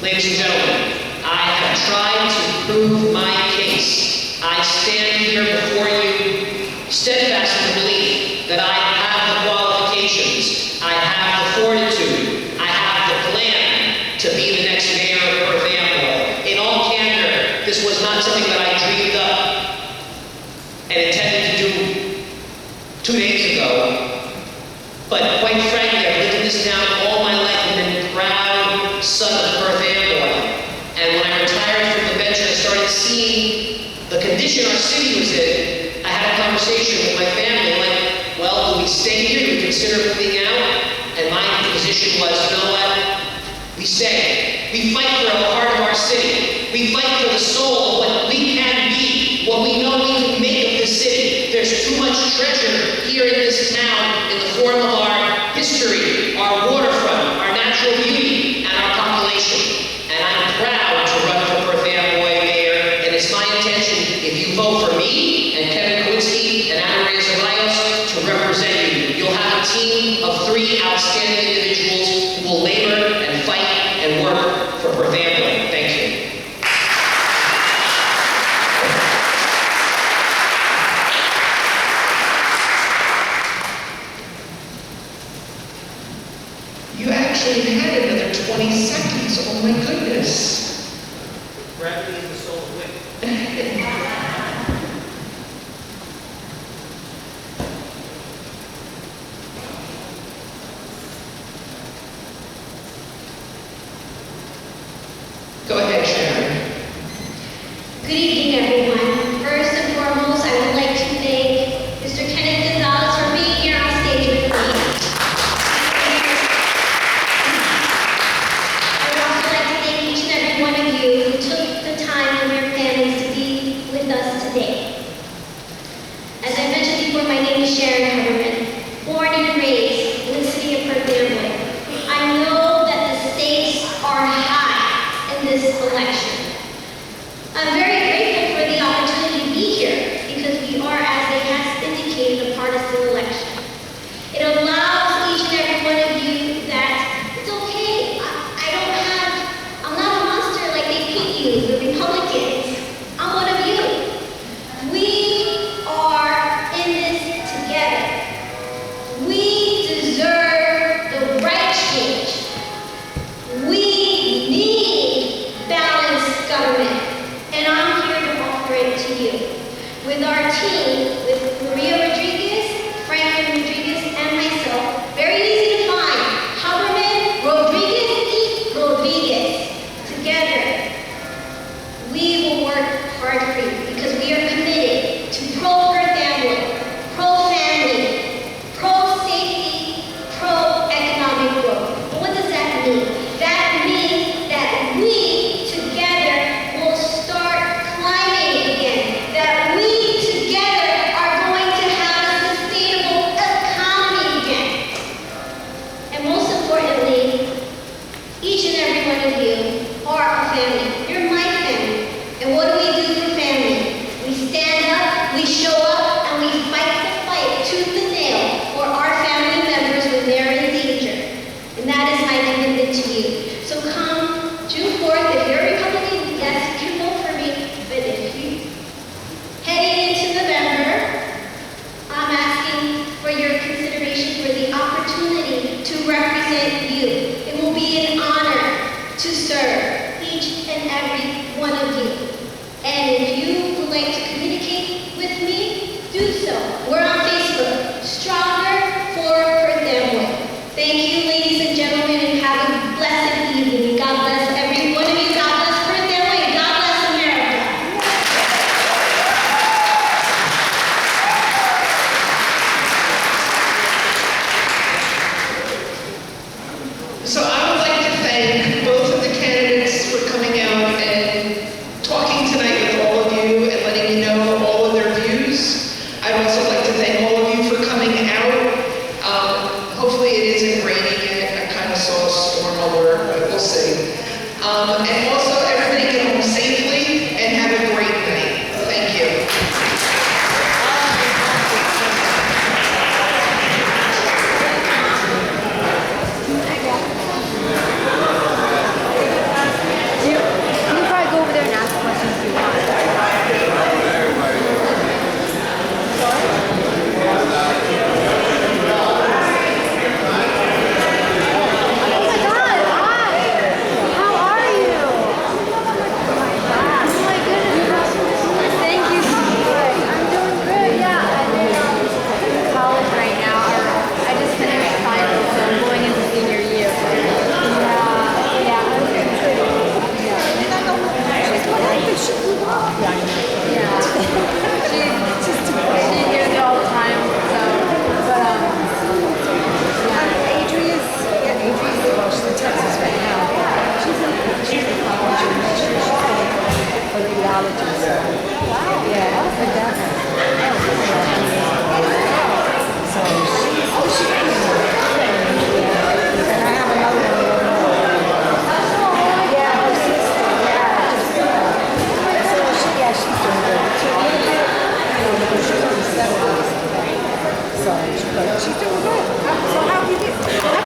Ladies and gentlemen, I have tried to prove my case. I stand here before you steadfast in the belief that I have the qualifications, I have the fortitude, I have the plan to be the next mayor of Perth Amboy. In all candor, this was not something that I dreamed up and intended to do 2 days ago. But quite frankly, I've lived in this town all my life and been a proud son of Perth Amboy. And when I retired from the bench and I started seeing the condition our city was in, I had a conversation with my family, like, well, do we stay here? Do we consider moving out? And my position was, you know what? We stay. We fight for the heart of our city. We fight for the soul of what we can be, what we know we can make of this city. There's too much treasure here in this town in the form of our history, our waterfront, our natural beauty, and our population. And I'm proud to run for Perth Amboy mayor, and it's my intention, if you vote for me and Kevin Kowinski and Ana Maria Ceballos, to represent you. You'll have a team of 3 outstanding individuals who will labor and fight and work for Perth Amboy. Thank you. You actually had another 20 seconds. Oh my goodness. Gravity is the soul of wind. Go ahead, Sharon. Good evening, everyone. First and foremost, I would like to thank Mr. Kenneth Gonzalez for being here on stage with me. I would also like to thank each and every one of you who took the time and your families to be with us today. As I mentioned before, my name is Sharon Huberman, born and raised in the city of Perth Amboy. I know that the stakes are high in this election. I'm very grateful for the opportunity to be here because we are, as they have indicated, a partisan election. It allows each and every one of you that it's okay. I'm not a monster like they paint you, the Republicans. I'm one of you. We are in this together. We deserve the right change. We need balanced government. And I'm here to offer it to you. With our team, with Maria Rodriguez, Franklin Rodriguez, and myself, very easy to find, Huberman, Rodriguez, Rodriguez. Together, we will work hard for you because we are committed to pro-Perth Amboy, pro-family, pro-safety, pro-economic growth. But what does that mean? That means that we together will start climbing again, that we together are going to have a sustainable economy again. And most importantly, each and every one of you are a family. You're my family. And what do we do for family? We stand up, we show up, and we fight the fight tooth and nail for our family members when they're in danger. And that is my commitment to you. So come June 4th, if you're a Republican, yes, you can vote for me. But if you heading into November, I'm asking for your consideration for the opportunity to represent you. It will be an honor to serve each and every one of you. And if you would like to communicate with me, do so. We're on Facebook, Stronger for Perth Amboy. Thank you, ladies and gentlemen, and have a blessed evening. God bless every one of you. God bless Perth Amboy, and God bless America. So I would like to thank both of the candidates for coming out and talking tonight with all of you and letting you know all of their views. I'd also like to thank all of you for coming out. Hopefully it isn't raining yet. I kind of saw a storm alert, but we'll see. And also everybody get home safely and have a great night. Thank you. exercise, but she's doing good. So how do you do?